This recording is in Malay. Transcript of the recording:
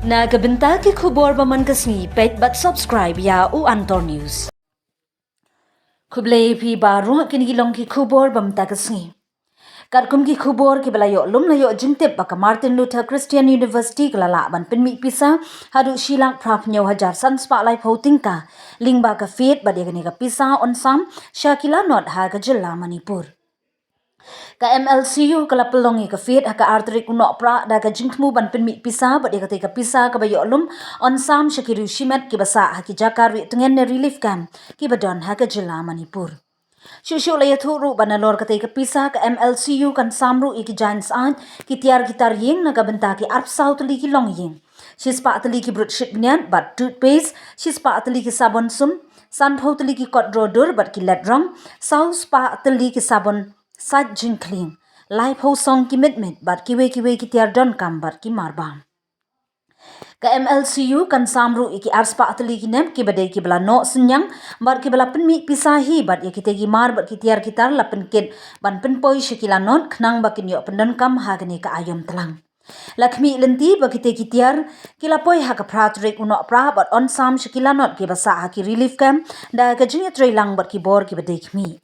Nagabenta ki khubor baman kasni pet but subscribe ya u Antor News. Kublay pi baru kinigilong ki khubor bamta kasni. Karkum ki khubor ki balayo lum layo jintip baka Martin Luther University kelala ban pynmih pisa haduh shilang prap nyaw hajar sanspa lai voting ka lingba ka fit badia ka pisa onsam Shakila not ha ka jilla Manipur. Ka MLCU kala pelongi ka fit haka arterik unok pra da ka jingkmu ban pynmih pisa badia ka pisa ka bayo lum onsam Shakiru shimet ki basa haki jakar wi tengen relief camp ki badon ha ka jilla Manipur. Shushu laya thuru banalor kata ka pisa ka MLCU kan samru iki giants an ki tiar gitar ying naga benta ki arp south li ki long ying. Shispa atali ki brut shit bnyan but toothpaste, shispa atali ki sabon sum, sanpho atali ki kot rodur but ki let ram, saus pa atali ki sabon sat jing clean. Life ho song ki mit but kiwe ki tiar don kam but ki marbam. Ka MLCU kan samru iki arspa atali ki nem ki badai ki bala no senyang bar ki bala pynmih pisa hi bat ya kitegi mar bat ki tiar kitar la penkit ban penpoi Shakila non khnang bakin yo pendon kam hagani ka ayom telang. Lakmi lenti bakite ki tiar kila poi ha ka pratrik unok pra bat on sam Shakila not ki basa ha ki relief camp da ka jingit lang bat ki bor ki badai kmi.